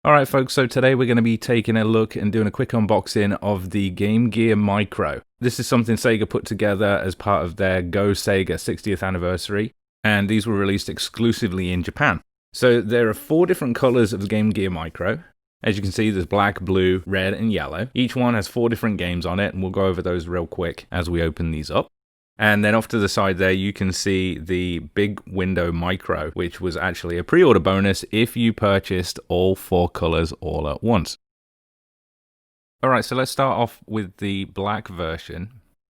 Alright folks, so today we're going to be taking a look and doing a quick unboxing of the Game Gear Micro. This is something Sega put together as part of their Go Sega 60th anniversary, and these were released exclusively in Japan. So there are 4 different colors of the Game Gear Micro. As you can see, there's black, blue, red, and yellow. Each one has 4 different games on it, and we'll go over those real quick as we open these up. And then off to the side there, you can see the Big Window Micro, which was actually a pre-order bonus if you purchased all 4 colors all at once. Alright, so let's start off with the black version.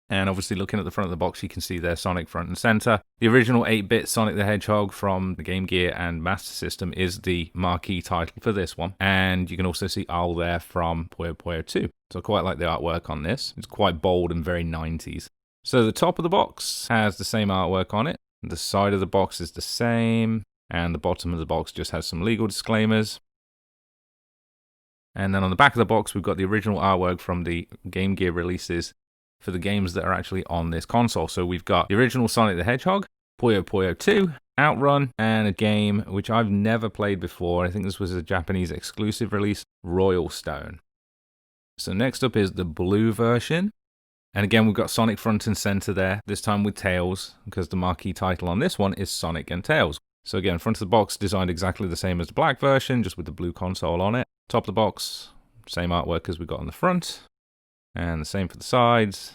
And obviously looking at the front of the box, you can see there Sonic front and center. The original 8-bit Sonic the Hedgehog from the Game Gear and Master System is the marquee title for this one. And you can also see Owl there from Puyo Puyo 2. So I quite like the artwork on this. It's quite bold and very 90s. So the top of the box has the same artwork on it. The side of the box is the same. And the bottom of the box just has some legal disclaimers. And then on the back of the box, we've got the original artwork from the Game Gear releases for the games that are actually on this console. So we've got the original Sonic the Hedgehog, Puyo Puyo 2, Outrun, and a game which I've never played before. I think this was a Japanese exclusive release, Royal Stone. So next up is the blue version. And again, we've got Sonic front and center there, this time with Tails, because the marquee title on this one is Sonic and Tails. So again, front of the box designed exactly the same as the black version, just with the blue console on it. Top of the box, same artwork as we got on the front. And the same for the sides.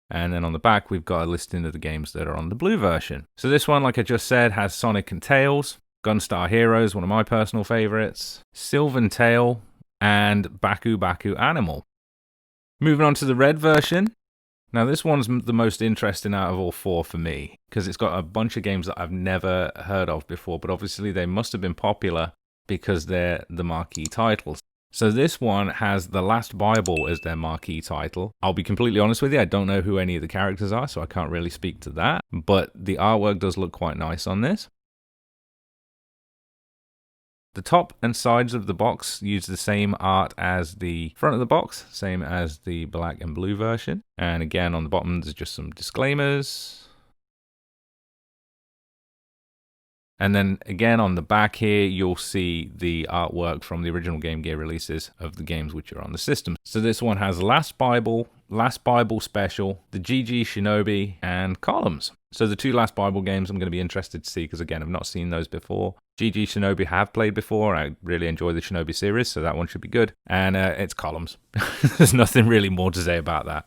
And then on the back, we've got a listing of the games that are on the blue version. So this one, like I just said, has Sonic and Tails, Gunstar Heroes, one of my personal favorites, Sylvan Tale, and Baku Baku Animal. Moving on to the red version. Now this one's the most interesting out of all 4 for me, because it's got a bunch of games that I've never heard of before, but obviously they must have been popular because they're the marquee titles. So this one has The Last Bible as their marquee title. I'll be completely honest with you, I don't know who any of the characters are, so I can't really speak to that, but the artwork does look quite nice on this. The top and sides of the box use the same art as the front of the box, same as the black and blue version. And again, on the bottom, there's just some disclaimers. And then again, on the back here, you'll see the artwork from the original Game Gear releases of the games which are on the system. So this one has Last Bible Special, the GG Shinobi, and Columns. So the 2 Last Bible games I'm going to be interested to see, because again, I've not seen those before. GG Shinobi have played before. I really enjoy the Shinobi series, so that one should be good. And it's Columns. There's nothing really more to say about that.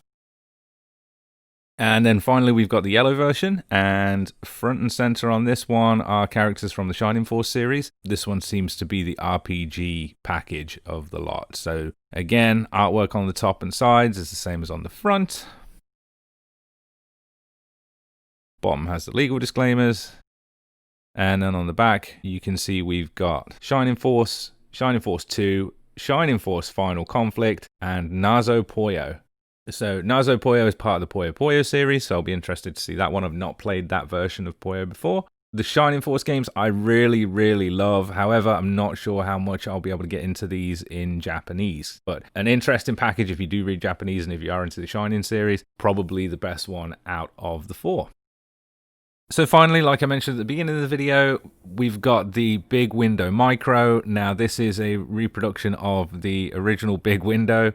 And then finally, we've got the yellow version, and front and center on this one are characters from the Shining Force series. This one seems to be the RPG package of the lot. So again, artwork on the top and sides is the same as on the front. Bottom has the legal disclaimers. And then on the back, you can see we've got Shining Force 2, Shining Force Final Conflict, and Nazo Puyo. So Nazo Puyo is part of the Puyo Puyo series, so I'll be interested to see that one. I've not played that version of Puyo before. The Shining Force games I really, really love. However, I'm not sure how much I'll be able to get into these in Japanese. But an interesting package if you do read Japanese and if you are into the Shining series. Probably the best one out of the 4. So finally, like I mentioned at the beginning of the video, we've got the Big Window Micro. Now this is a reproduction of the original Big Window.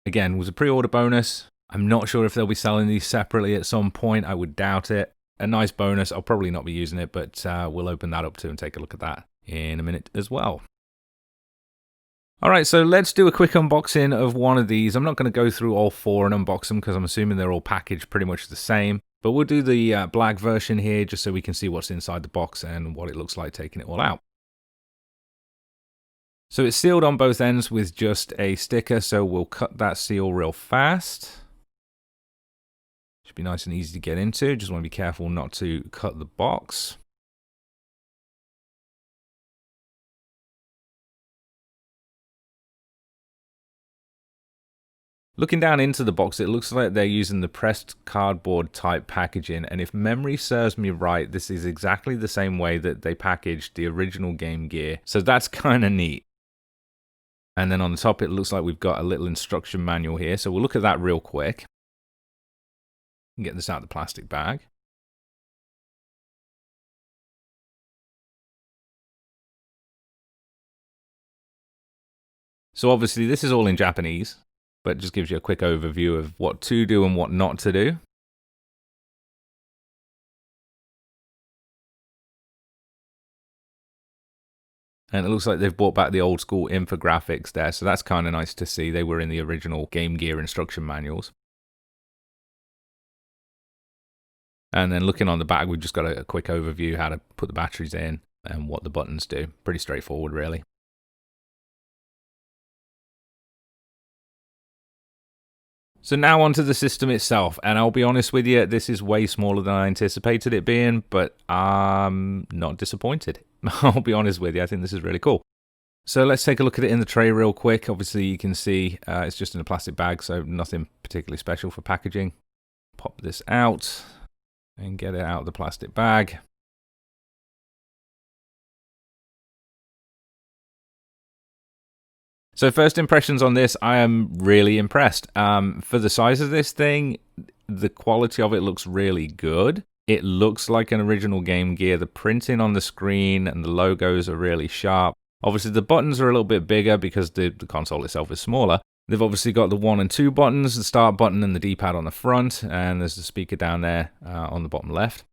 Again, it was a pre-order bonus. I'm not sure if they'll be selling these separately at some point. I would doubt it. A nice bonus. I'll probably not be using it, but we'll open that up too and take a look at that in a minute as well. Alright, so let's do a quick unboxing of one of these. I'm not going to go through all 4 and unbox them because I'm assuming they're all packaged pretty much the same. But we'll do the black version here just so we can see what's inside the box and what it looks like taking it all out. So it's sealed on both ends with just a sticker, so we'll cut that seal real fast. Should be nice and easy to get into. Just want to be careful not to cut the box. Looking down into the box, it looks like they're using the pressed cardboard type packaging, and if memory serves me right, this is exactly the same way that they packaged the original Game Gear, so that's kind of neat. And then on the top, it looks like we've got a little instruction manual here, so we'll look at that real quick. Get this out of the plastic bag. So obviously this is all in Japanese, but it just gives you a quick overview of what to do and what not to do. And it looks like they've brought back the old school infographics there, so that's kind of nice to see. They were in the original Game Gear instruction manuals. And then looking on the back, we've just got a quick overview how to put the batteries in and what the buttons do. Pretty straightforward, really. So now onto the system itself, and I'll be honest with you, this is way smaller than I anticipated it being, but I'm not disappointed. I'll be honest with you, I think this is really cool. So let's take a look at it in the tray real quick. Obviously you can see it's just in a plastic bag, so nothing particularly special for packaging. Pop this out and get it out of the plastic bag. So first impressions on this, I am really impressed. For the size of this thing, the quality of it looks really good. It looks like an original Game Gear. The printing on the screen and the logos are really sharp. Obviously the buttons are a little bit bigger because the console itself is smaller. They've obviously got the 1 and 2 buttons, the start button and the D-pad on the front, and there's the speaker down there on the bottom left.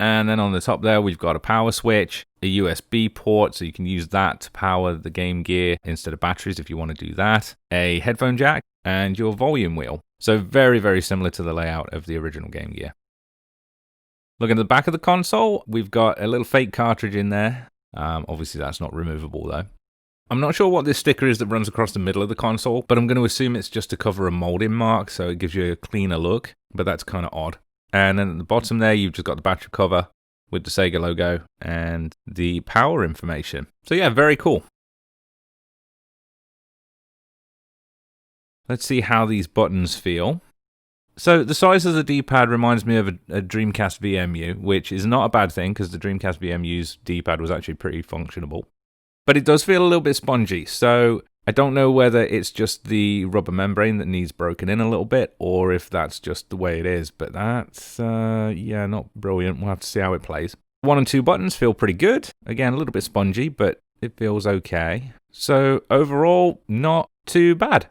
And then on the top there, we've got a power switch, a USB port, so you can use that to power the Game Gear instead of batteries if you want to do that, a headphone jack, and your volume wheel. So very, very similar to the layout of the original Game Gear. Looking at the back of the console, we've got a little fake cartridge in there. Obviously, that's not removable, though. I'm not sure what this sticker is that runs across the middle of the console, but I'm going to assume it's just to cover a molding mark, so it gives you a cleaner look, but that's kind of odd. And then at the bottom there, you've just got the battery cover with the Sega logo and the power information. So yeah, very cool. Let's see how these buttons feel. So the size of the D-pad reminds me of a Dreamcast VMU, which is not a bad thing because the Dreamcast VMU's D-pad was actually pretty functionable. But it does feel a little bit spongy, so I don't know whether it's just the rubber membrane that needs broken in a little bit, or if that's just the way it is, but that's, yeah, not brilliant. We'll have to see how it plays. 1 and 2 buttons feel pretty good. Again, a little bit spongy, but it feels okay. So overall, not too bad.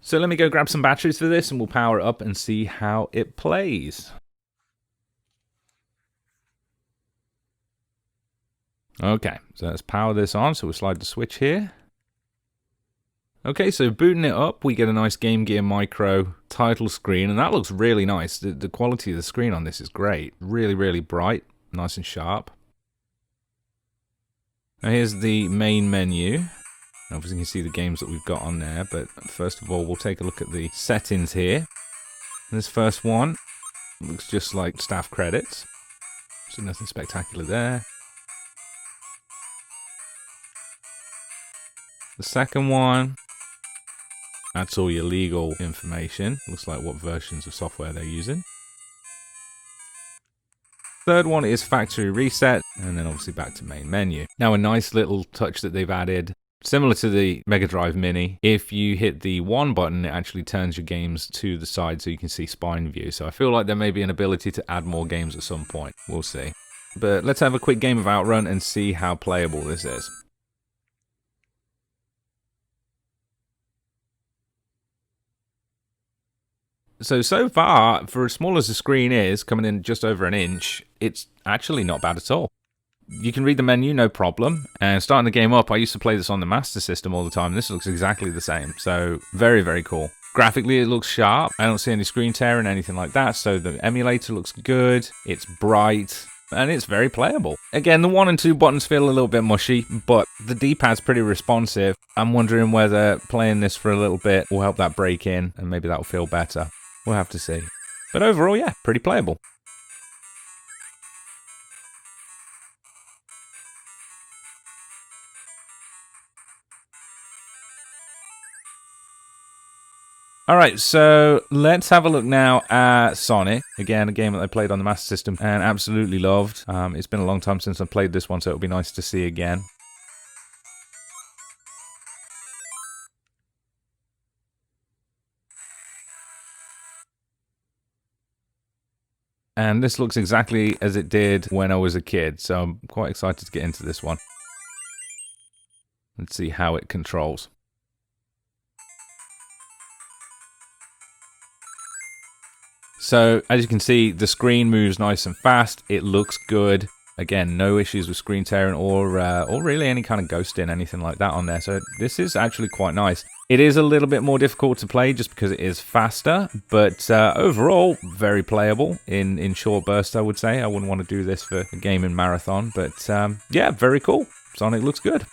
So let me go grab some batteries for this, and we'll power it up and see how it plays. Okay, so let's power this on. So we'll slide the switch here. Okay, so booting it up, we get a nice Game Gear Micro title screen, and that looks really nice. The quality of the screen on this is great. Really, really bright, nice and sharp. Now here's the main menu. Obviously you can see the games that we've got on there, but first of all, we'll take a look at the settings here. This first one looks just like staff credits, so nothing spectacular there. The second one, that's all your legal information. Looks like what versions of software they're using. Third one is factory reset, and then obviously back to main menu. Now a nice little touch that they've added, similar to the Mega Drive Mini, if you hit the 1 button, it actually turns your games to the side so you can see spine view. So I feel like there may be an ability to add more games at some point. We'll see. But let's have a quick game of Outrun and see how playable this is. So far, for as small as the screen is, coming in just over an inch, it's actually not bad at all. You can read the menu, no problem. And starting the game up, I used to play this on the Master System all the time. This looks exactly the same. So very, very cool. Graphically, it looks sharp. I don't see any screen tearing, anything like that. So the emulator looks good. It's bright. And it's very playable. Again, the 1 and 2 buttons feel a little bit mushy, but the D-pad's pretty responsive. I'm wondering whether playing this for a little bit will help that break in, and maybe that'll feel better. We'll have to see. But overall, yeah, pretty playable. Alright, so let's have a look now at Sonic. Again, a game that I played on the Master System and absolutely loved. It's been a long time since I played this one, so it'll be nice to see again. And this looks exactly as it did when I was a kid, so I'm quite excited to get into this one. Let's see how it controls. So as you can see, the screen moves nice and fast. It looks good. Again, no issues with screen tearing or really any kind of ghosting, anything like that on there. So this is actually quite nice. It is a little bit more difficult to play just because it is faster, but overall, very playable in short bursts, I would say. I wouldn't want to do this for a gaming marathon, but yeah, very cool. Sonic looks good.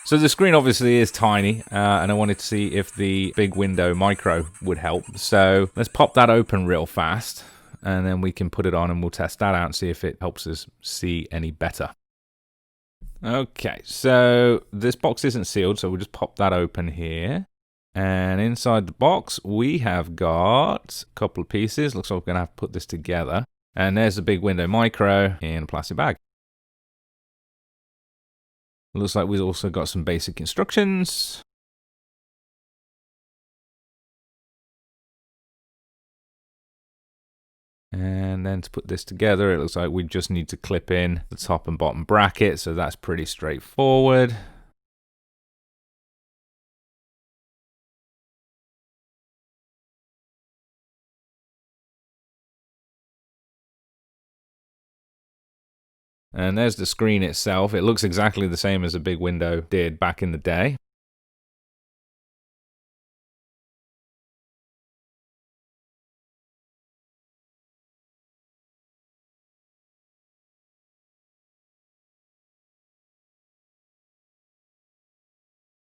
So the screen obviously is tiny, and I wanted to see if the big window micro would help. So let's pop that open real fast, and then we can put it on and we'll test that out and see if it helps us see any better. Okay, so this box isn't sealed, so we'll just pop that open here. And inside the box, we have got a couple of pieces. Looks like we're going to have to put this together. And there's the big window micro in a plastic bag. Looks like we've also got some basic instructions. And then to put this together, it looks like we just need to clip in the top and bottom bracket, so that's pretty straightforward. And there's the screen itself. It looks exactly the same as a big window did back in the day.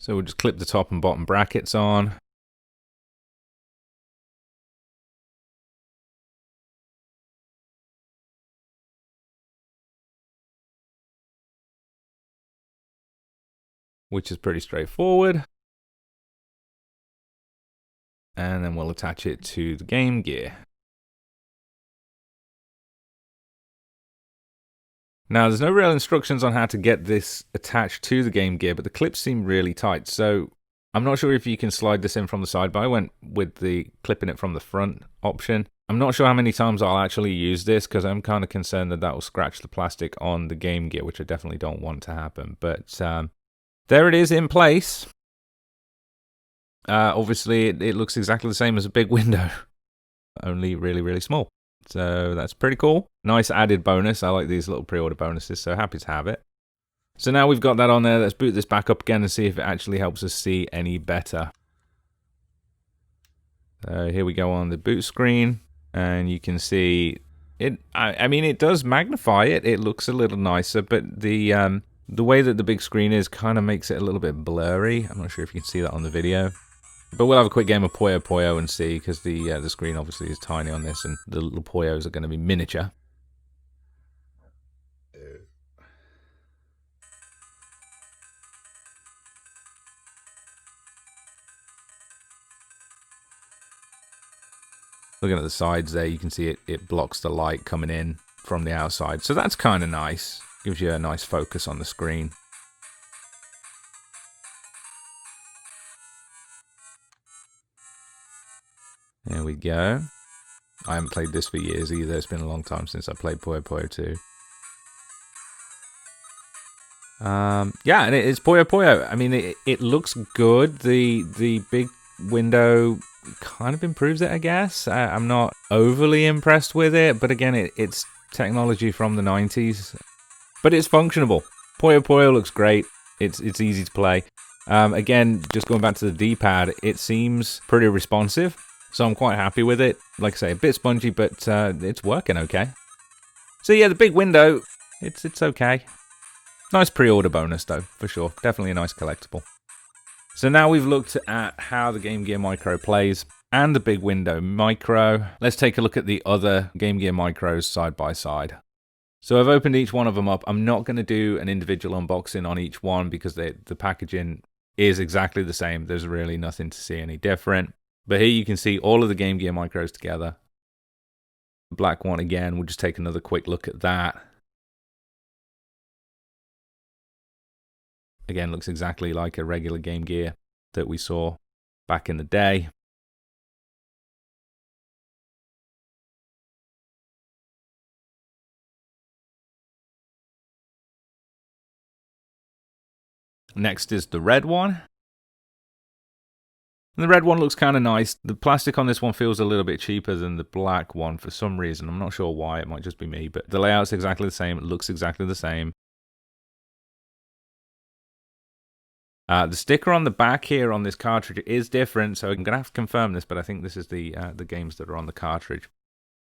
So we'll just clip the top and bottom brackets on. Which is pretty straightforward. And then we'll attach it to the Game Gear. Now, there's no real instructions on how to get this attached to the Game Gear, but the clips seem really tight. So I'm not sure if you can slide this in from the side, but I went with the clipping it from the front option. I'm not sure how many times I'll actually use this because I'm kind of concerned that that will scratch the plastic on the Game Gear, which I definitely don't want to happen. But there it is in place. Obviously, it looks exactly the same as a big window, only really, really small. So that's pretty cool. Nice added bonus. I like these little pre-order bonuses, so happy to have it. So now we've got that on there. Let's boot this back up again and see if it actually helps us see any better. So here we go on the boot screen, and you can see it. I mean, it does magnify it. It looks a little nicer, but the way that the big screen is kind of makes it a little bit blurry. I'm not sure if you can see that on the video. But we'll have a quick game of Puyo Puyo and see, because the screen obviously is tiny on this, and the little Puyos are going to be miniature. Looking at the sides there, you can see it blocks the light coming in from the outside. So that's kind of nice. Gives you a nice focus on the screen. There we go. I haven't played this for years either. It's been a long time since I played Puyo Puyo 2. Yeah, and it's Puyo Puyo. I mean, it looks good. The big window kind of improves it, I guess. I'm not overly impressed with it, but again, it's technology from the 90s. But it's functionable. Puyo Puyo looks great. It's easy to play. Again, just going back to the D-pad, it seems pretty responsive. So I'm quite happy with it. Like I say, a bit spongy, but it's working okay. So yeah, the big window, it's okay. Nice pre-order bonus though, for sure. Definitely a nice collectible. So now we've looked at how the Game Gear Micro plays and the big window micro. Let's take a look at the other Game Gear Micros side by side. So I've opened each one of them up. I'm not going to do an individual unboxing on each one because the packaging is exactly the same. There's really nothing to see any different. But here you can see all of the Game Gear Micros together. The black one again, we'll just take another quick look at that. Again, looks exactly like a regular Game Gear that we saw back in the day. Next is the red one. And the red one looks kind of nice. The plastic on this one feels a little bit cheaper than the black one for some reason. I'm not sure why, it might just be me, but the layout's exactly the same, it looks exactly the same. The sticker on the back here on this cartridge is different, so I'm going to have to confirm this, but I think this is the games that are on the cartridge.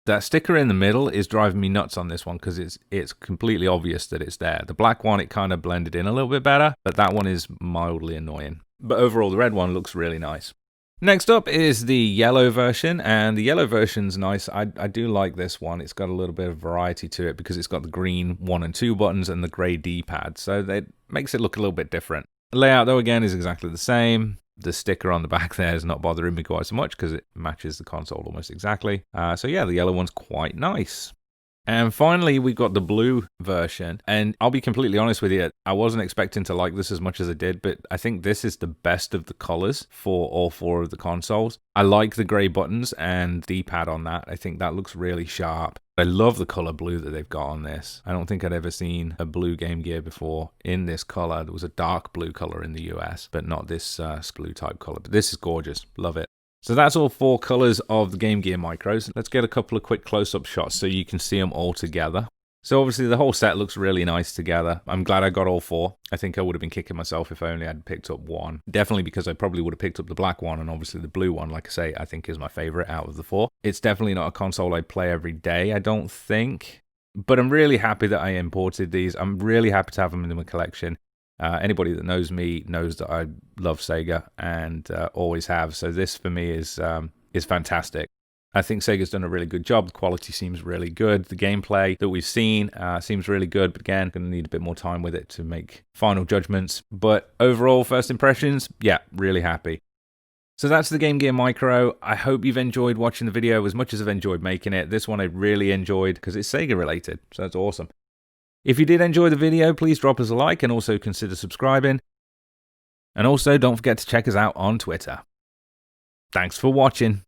That sticker in the middle is driving me nuts on this one because it's completely obvious that it's there. The black one, it kind of blended in a little bit better, but that one is mildly annoying. But overall, the red one looks really nice. Next up is the yellow version, and the yellow version's nice. I do like this one. It's got a little bit of variety to it because it's got the green 1 and 2 buttons and the grey D-pad, so that makes it look a little bit different. The layout, though, again, is exactly the same. The sticker on the back there is not bothering me quite so much because it matches the console almost exactly. So yeah, the yellow one's quite nice. And finally, we got the blue version. And I'll be completely honest with you, I wasn't expecting to like this as much as I did, but I think this is the best of the colors for all 4 of the consoles. I like the gray buttons and D-pad on that. I think that looks really sharp. I love the color blue that they've got on this. I don't think I'd ever seen a blue Game Gear before in this color. There was a dark blue color in the US, but not this blue type color. But this is gorgeous. Love it. So that's all 4 colors of the Game Gear Micros. Let's get a couple of quick close-up shots so you can see them all together. So obviously the whole set looks really nice together. I'm glad I got all 4. I think I would have been kicking myself if I only had picked up one. Definitely because I probably would have picked up the black one, and obviously the blue one, like I say, I think is my favorite out of the 4. It's definitely not a console I play every day, I don't think. But I'm really happy that I imported these. I'm really happy to have them in my collection. Anybody that knows me knows that I love Sega and always have. So this for me is fantastic. I think Sega's done a really good job. The quality seems really good. The gameplay that we've seen seems really good. But again, going to need a bit more time with it to make final judgments. But overall, first impressions, yeah, really happy. So that's the Game Gear Micro. I hope you've enjoyed watching the video as much as I've enjoyed making it. This one I really enjoyed because it's Sega related. So that's awesome. If you did enjoy the video, please drop us a like and also consider subscribing. And also, don't forget to check us out on Twitter. Thanks for watching.